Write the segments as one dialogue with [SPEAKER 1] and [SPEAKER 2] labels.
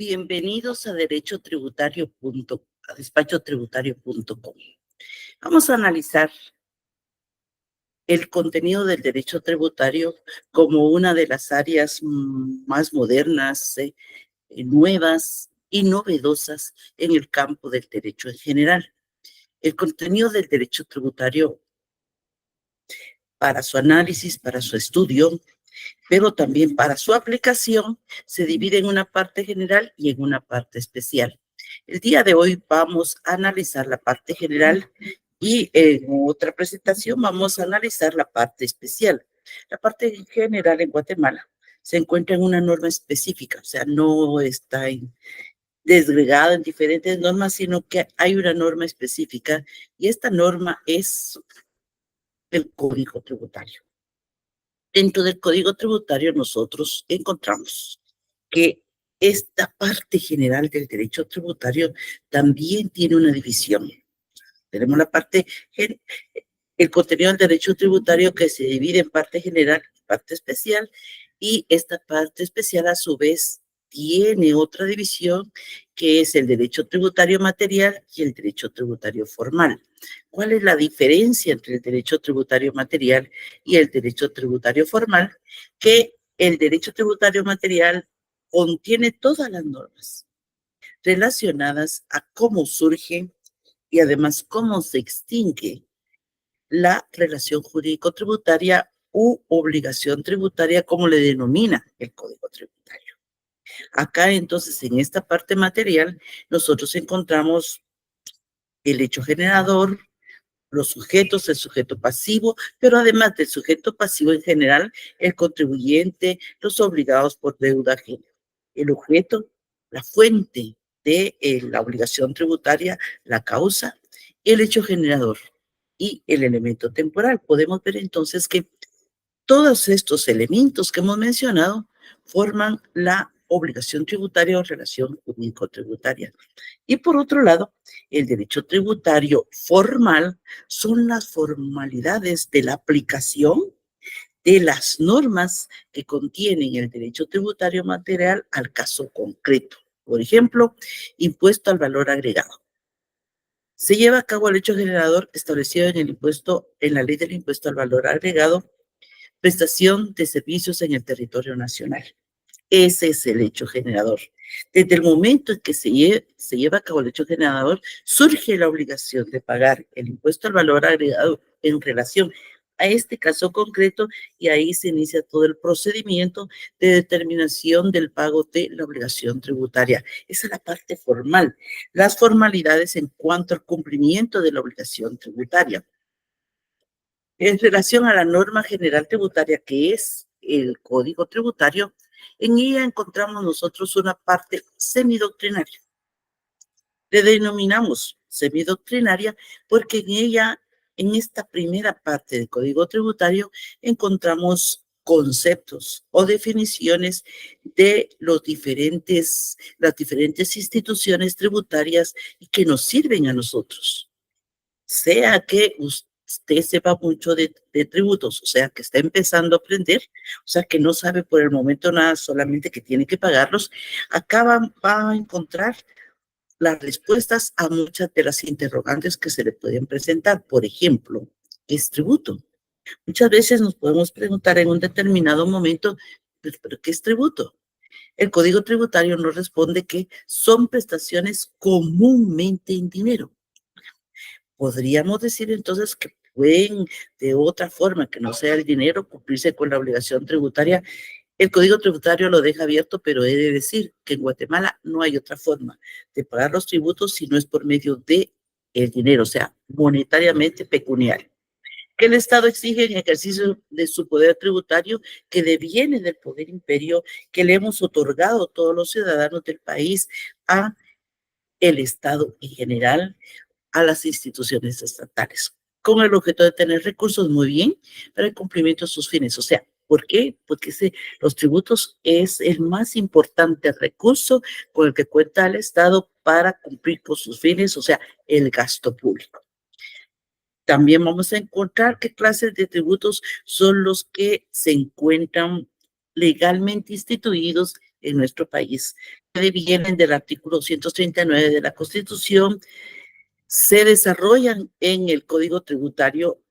[SPEAKER 1] Bienvenidos a despachotributario.com. Vamos a analizar el contenido del derecho tributario como una de las áreas más modernas, nuevas y novedosas en el campo del derecho en general. El contenido del derecho tributario, para su análisis, para su estudio, pero también para su aplicación, se divide en una parte general y en una parte especial. El día de hoy vamos a analizar la parte general y en otra presentación vamos a analizar la parte especial. La parte general en Guatemala se encuentra en una norma específica, o sea, no está desgregada en diferentes normas, sino que hay una norma específica y esta norma es el Código Tributario. Dentro del Código Tributario nosotros encontramos que esta parte general del derecho tributario también tiene una división. Tenemos la parte, el contenido del derecho tributario que se divide en parte general y parte especial, y esta parte especial a su vez tiene otra división que es el derecho tributario material y el derecho tributario formal. ¿Cuál es la diferencia entre el derecho tributario material y el derecho tributario formal? Que el derecho tributario material contiene todas las normas relacionadas a cómo surge y además cómo se extingue la relación jurídico-tributaria u obligación tributaria, como le denomina el Código Tributario. Acá entonces, en esta parte material, nosotros encontramos el hecho generador, los sujetos, el sujeto pasivo, pero además del sujeto pasivo en general, el contribuyente, los obligados por deuda ajena, el objeto, la fuente de la obligación tributaria, la causa, el hecho generador y el elemento temporal. Podemos ver entonces que todos estos elementos que hemos mencionado forman la obligación tributaria o relación jurídico-tributaria. Y por otro lado, el derecho tributario formal son las formalidades de la aplicación de las normas que contienen el derecho tributario material al caso concreto. Por ejemplo, impuesto al valor agregado. Se lleva a cabo el hecho generador establecido en la ley del impuesto al valor agregado, prestación de servicios en el territorio nacional. Ese es el hecho generador. Desde el momento en que se lleva a cabo el hecho generador, surge la obligación de pagar el impuesto al valor agregado en relación a este caso concreto, y ahí se inicia todo el procedimiento de determinación del pago de la obligación tributaria. Esa es la parte formal. Las formalidades en cuanto al cumplimiento de la obligación tributaria. En relación a la norma general tributaria, que es el Código Tributario, en ella encontramos nosotros una parte semidoctrinaria. Le denominamos semidoctrinaria porque en ella, en esta primera parte del Código Tributario, encontramos conceptos o definiciones de las diferentes instituciones tributarias y que nos sirven a nosotros. Sea que usted sepa mucho de tributos, o sea, que está empezando a aprender, o sea, que no sabe por el momento nada, solamente que tiene que pagarlos, acá va a encontrar las respuestas a muchas de las interrogantes que se le pueden presentar. Por ejemplo, ¿qué es tributo? Muchas veces nos podemos preguntar en un determinado momento, ¿pero qué es tributo? El Código Tributario nos responde que son prestaciones comúnmente en dinero. Podríamos decir entonces que pueden de otra forma que no sea el dinero cumplirse con la obligación tributaria. El Código Tributario lo deja abierto, pero he de decir que en Guatemala no hay otra forma de pagar los tributos si no es por medio de el dinero, o sea, monetariamente pecuniario. Que el Estado exige en ejercicio de su poder tributario que deviene del poder imperio que le hemos otorgado todos los ciudadanos del país a el Estado en general, a las instituciones estatales, con el objeto de tener recursos muy bien para el cumplimiento de sus fines. O sea, ¿por qué? Porque los tributos es el más importante recurso con el que cuenta el Estado para cumplir con sus fines, o sea, el gasto público. También vamos a encontrar qué clases de tributos son los que se encuentran legalmente instituidos en nuestro país, que vienen del artículo 139 de la Constitución, se desarrollan en el Código Tributario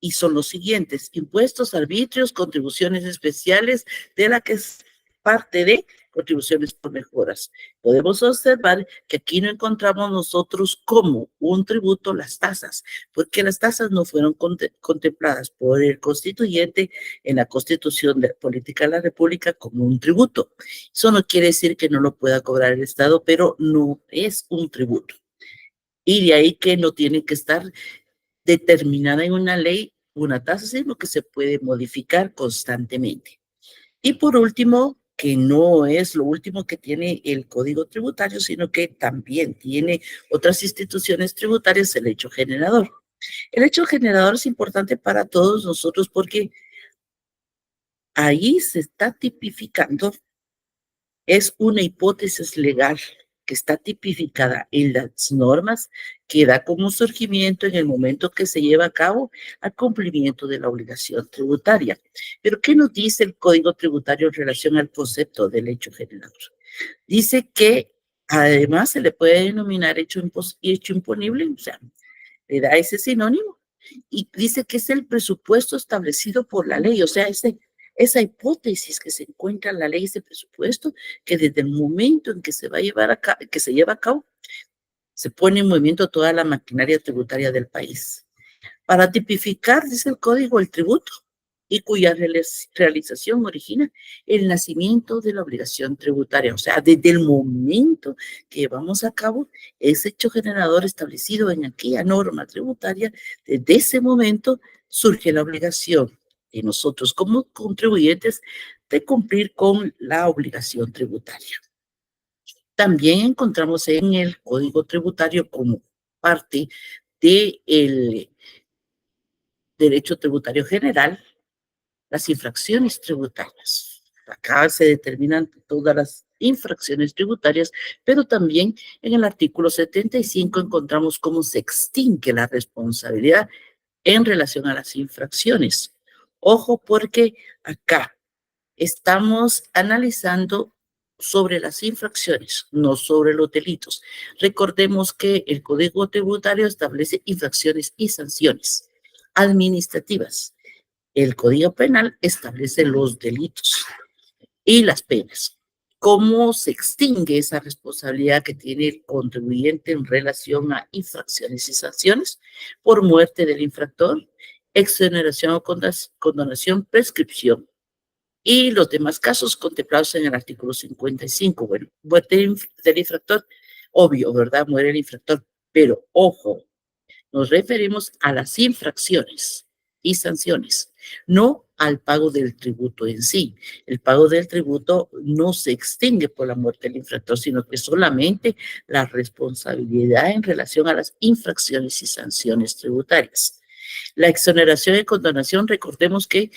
[SPEAKER 1] y son los siguientes: impuestos, arbitrios, contribuciones especiales, de la que es parte de contribuciones por mejoras. Podemos observar que aquí no encontramos nosotros como un tributo las tasas, porque las tasas no fueron contempladas por el constituyente en la Constitución de Política de la República como un tributo. Eso no quiere decir que no lo pueda cobrar el Estado, pero no es un tributo. Y de ahí que no tiene que estar determinada en una ley una tasa, sino que se puede modificar constantemente. Y por último, que no es lo último que tiene el Código Tributario, sino que también tiene otras instituciones tributarias, el hecho generador. El hecho generador es importante para todos nosotros porque ahí se está tipificando, es una hipótesis legal que está tipificada en las normas que da como surgimiento en el momento que se lleva a cabo al cumplimiento de la obligación tributaria. Pero, ¿qué nos dice el Código Tributario en relación al concepto del hecho generador? Dice que además se le puede denominar hecho imponible, o sea, le da ese sinónimo, y dice que es el presupuesto establecido por la ley, o sea, esa hipótesis que se encuentra en la ley, ese presupuesto que desde el momento en que se va a llevar a cabo, que se lleva a cabo, se pone en movimiento toda la maquinaria tributaria del país. Para tipificar, dice el código, el tributo y cuya realización origina el nacimiento de la obligación tributaria. O sea, desde el momento que llevamos a cabo ese hecho generador establecido en aquella norma tributaria, desde ese momento surge la obligación de nosotros como contribuyentes de cumplir con la obligación tributaria. También encontramos en el Código Tributario como parte del Derecho Tributario General las infracciones tributarias. Acá se determinan todas las infracciones tributarias, pero también en el artículo 75 encontramos cómo se extingue la responsabilidad en relación a las infracciones. Ojo, porque acá estamos analizando sobre las infracciones, no sobre los delitos. Recordemos que el Código Tributario establece infracciones y sanciones administrativas. El Código Penal establece los delitos y las penas. ¿Cómo se extingue esa responsabilidad que tiene el contribuyente en relación a infracciones y sanciones? Por muerte del infractor, exoneración o condonación, prescripción y los demás casos contemplados en el artículo 55. Bueno, muerte del infractor, obvio, ¿verdad? Muere el infractor, pero ojo, nos referimos a las infracciones y sanciones, no al pago del tributo en sí. El pago del tributo no se extingue por la muerte del infractor, sino que solamente la responsabilidad en relación a las infracciones y sanciones tributarias. La exoneración y condonación, recordemos que,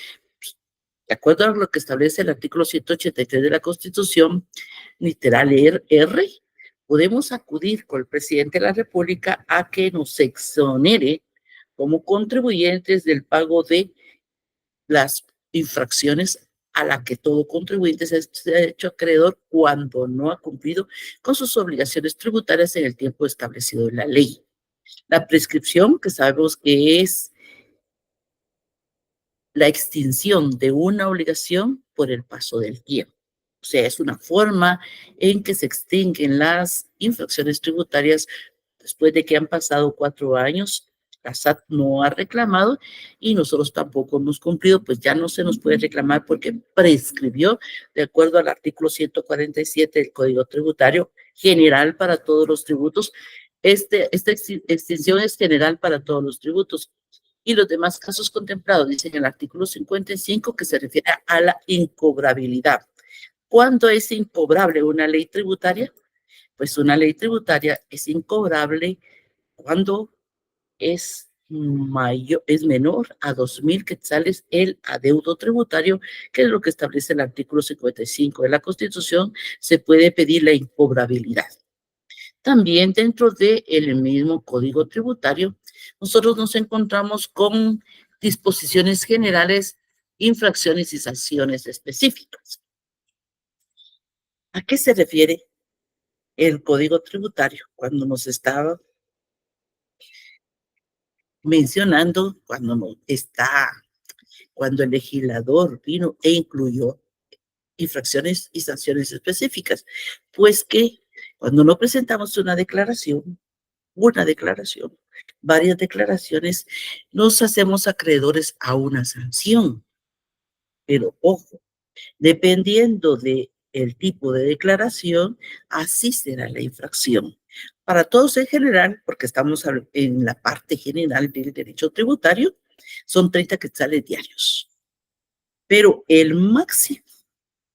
[SPEAKER 1] de acuerdo a lo que establece el artículo 183 de la Constitución, literal R, podemos acudir con el presidente de la República a que nos exonere como contribuyentes del pago de las infracciones a la que todo contribuyente se ha hecho acreedor cuando no ha cumplido con sus obligaciones tributarias en el tiempo establecido en la ley. La prescripción, que sabemos que es la extinción de una obligación por el paso del tiempo. O sea, es una forma en que se extinguen las infracciones tributarias después de que han pasado 4 años. La SAT no ha reclamado y nosotros tampoco hemos cumplido, pues ya no se nos puede reclamar porque prescribió de acuerdo al artículo 147 del Código Tributario general para todos los tributos. Esta extinción es general para todos los tributos. Y los demás casos contemplados, dicen el artículo 55, que se refiere a la incobrabilidad. ¿Cuándo es incobrable una ley tributaria? Pues una ley tributaria es incobrable cuando es menor a 2,000 quetzales el adeudo tributario, que es lo que establece el artículo 55 de la Constitución. Se puede pedir la incobrabilidad. También dentro del mismo Código Tributario, nosotros nos encontramos con disposiciones generales, infracciones y sanciones específicas. ¿A qué se refiere el Código Tributario? Cuando nos estaba mencionando, cuando el legislador vino e incluyó infracciones y sanciones específicas, pues que cuando no presentamos una declaración, varias declaraciones, nos hacemos acreedores a una sanción. Pero ojo, dependiendo de el tipo de declaración, así será la infracción. Para todos en general, porque estamos en la parte general del derecho tributario, son 30 quetzales diarios. Pero el máximo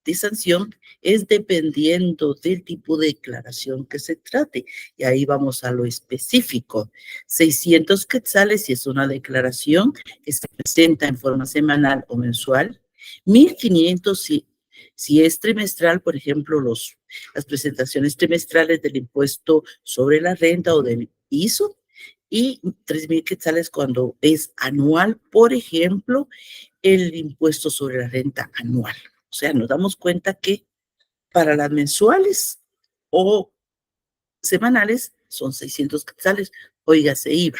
[SPEAKER 1] de sanción es dependiendo del tipo de declaración que se trate. Y ahí vamos a lo específico. 600 quetzales si es una declaración que se presenta en forma semanal o mensual. 1.500 si es trimestral, por ejemplo, las presentaciones trimestrales del impuesto sobre la renta o del ISO. Y 3.000 quetzales cuando es anual, por ejemplo, el impuesto sobre la renta anual. O sea, nos damos cuenta que para las mensuales o semanales son 600 quetzales. Óigase, IVA.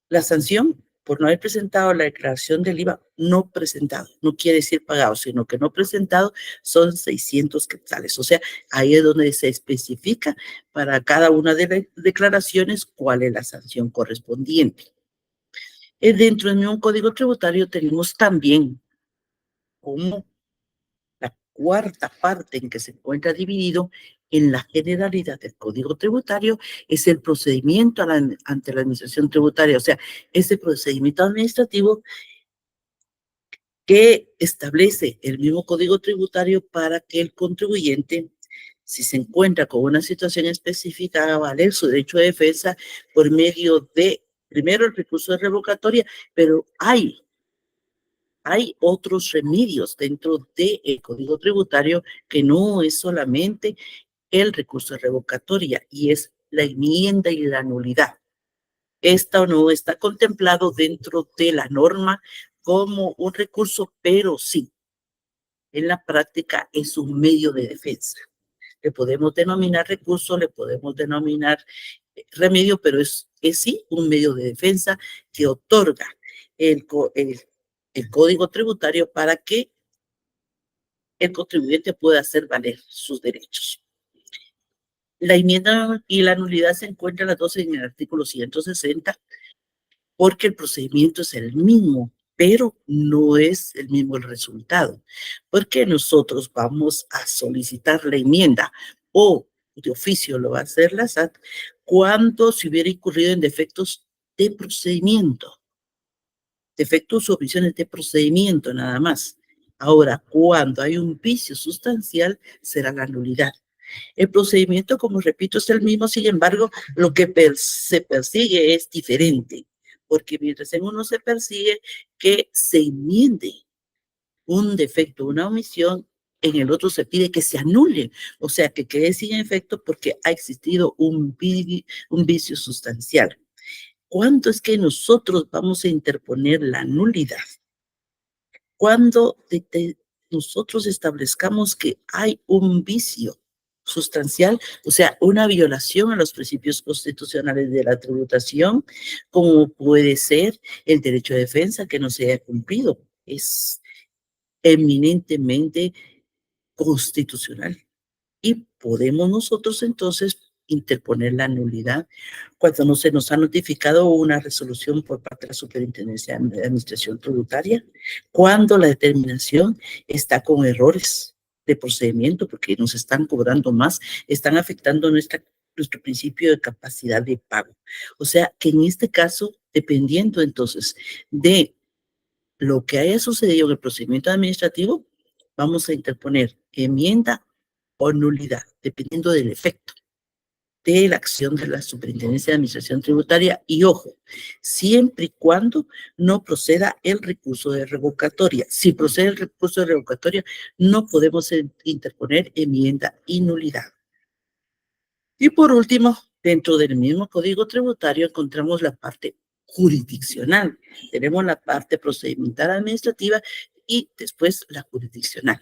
[SPEAKER 1] La sanción por no haber presentado la declaración del IVA no presentado, no quiere decir pagado, sino que no presentado, son 600 quetzales. O sea, ahí es donde se especifica para cada una de las declaraciones cuál es la sanción correspondiente. Dentro del mismo Código Tributario tenemos también como la cuarta parte en que se encuentra dividido en la generalidad del Código Tributario es el procedimiento ante la administración tributaria, o sea, ese procedimiento administrativo que establece el mismo Código Tributario para que el contribuyente, si se encuentra con una situación específica, haga valer su derecho de defensa por medio de, primero, el recurso de revocatoria, pero hay otros remedios dentro del Código Tributario que no es solamente el recurso de revocatoria y es la enmienda y la nulidad. Esta no está contemplado dentro de la norma como un recurso, pero sí, en la práctica es un medio de defensa. Le podemos denominar recurso, le podemos denominar remedio, pero es sí un medio de defensa que otorga el Código Tributario para que el contribuyente pueda hacer valer sus derechos. La enmienda y la nulidad se encuentran las dos en el artículo 160, porque el procedimiento es el mismo, pero no es el mismo el resultado, porque nosotros vamos a solicitar la enmienda o de oficio lo va a hacer la SAT cuando se hubiera incurrido en defectos de procedimiento, defectos o omisiones de procedimiento nada más. Ahora, cuando hay un vicio sustancial, será la nulidad. El procedimiento, como repito, es el mismo, sin embargo, lo que se persigue es diferente, porque mientras en uno se persigue que se enmiende un defecto, una omisión, en el otro se pide que se anule, o sea, que quede sin efecto porque ha existido un vicio sustancial. ¿Cuándo es que nosotros vamos a interponer la nulidad? Cuando nosotros establezcamos que hay un vicio sustancial, o sea, una violación a los principios constitucionales de la tributación, como puede ser el derecho de defensa que no se haya cumplido. Es eminentemente constitucional. Y podemos nosotros entonces interponer la nulidad cuando no se nos ha notificado una resolución por parte de la Superintendencia de Administración Tributaria, cuando la determinación está con errores de procedimiento porque nos están cobrando más, están afectando nuestro principio de capacidad de pago. O sea que en este caso, dependiendo entonces de lo que haya sucedido en el procedimiento administrativo, vamos a interponer enmienda o nulidad, dependiendo del efecto de la acción de la Superintendencia de Administración Tributaria. Y ojo, siempre y cuando no proceda el recurso de revocatoria. Si procede el recurso de revocatoria, no podemos interponer enmienda y nulidad. Y por último, dentro del mismo Código Tributario encontramos la parte jurisdiccional. Tenemos la parte procedimental administrativa y después la jurisdiccional.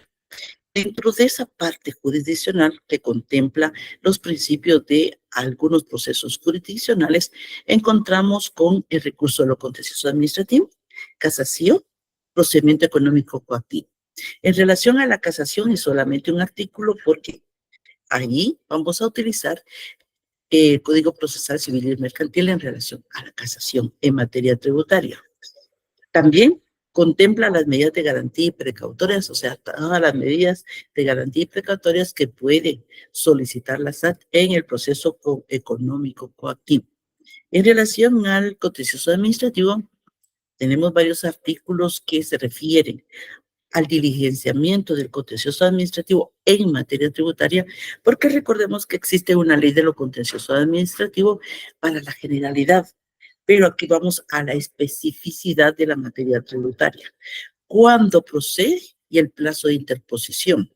[SPEAKER 1] Dentro de esa parte jurisdiccional que contempla los principios de algunos procesos jurisdiccionales, encontramos con el recurso de lo contencioso administrativo, casación, procedimiento económico coactivo. En relación a la casación es solamente un artículo porque ahí vamos a utilizar el Código Procesal Civil y Mercantil en relación a la casación en materia tributaria. También contempla las medidas de garantía y precautorias, o sea, todas las medidas de garantía y precautorias que puede solicitar la SAT en el proceso económico coactivo. En relación al contencioso administrativo, tenemos varios artículos que se refieren al diligenciamiento del contencioso administrativo en materia tributaria, porque recordemos que existe una ley de lo contencioso administrativo para la generalidad, pero aquí vamos a la especificidad de la materia tributaria. ¿Cuándo procede y el plazo de interposición?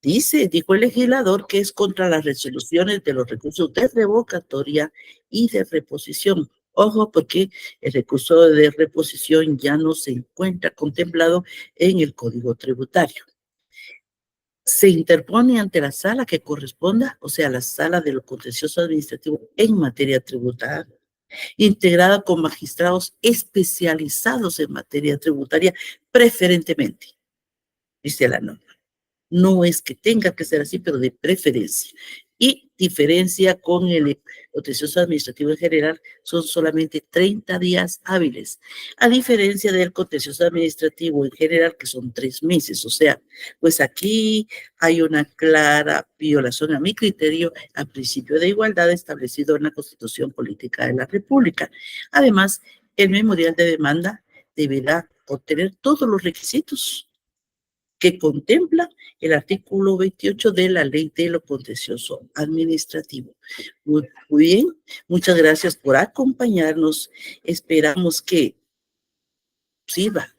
[SPEAKER 1] Dijo el legislador que es contra las resoluciones de los recursos de revocatoria y de reposición. Ojo, porque el recurso de reposición ya no se encuentra contemplado en el Código Tributario. Se interpone ante la sala que corresponda, o sea, la sala de lo contencioso administrativo en materia tributaria, integrada con magistrados especializados en materia tributaria, preferentemente, dice la norma. No es que tenga que ser así, pero de preferencia. Y diferencia con el contencioso administrativo en general, son solamente 30 días hábiles, a diferencia del contencioso administrativo en general, que son 3 meses. O sea, pues aquí hay una clara violación, a mi criterio, al principio de igualdad establecido en la Constitución Política de la República. Además, el memorial de demanda deberá obtener todos los requisitos que contempla el artículo 28 de la Ley de lo Contencioso Administrativo. Muy bien, muchas gracias por acompañarnos. Esperamos que sirva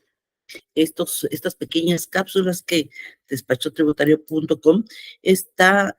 [SPEAKER 1] estas pequeñas cápsulas que despachotributario.com está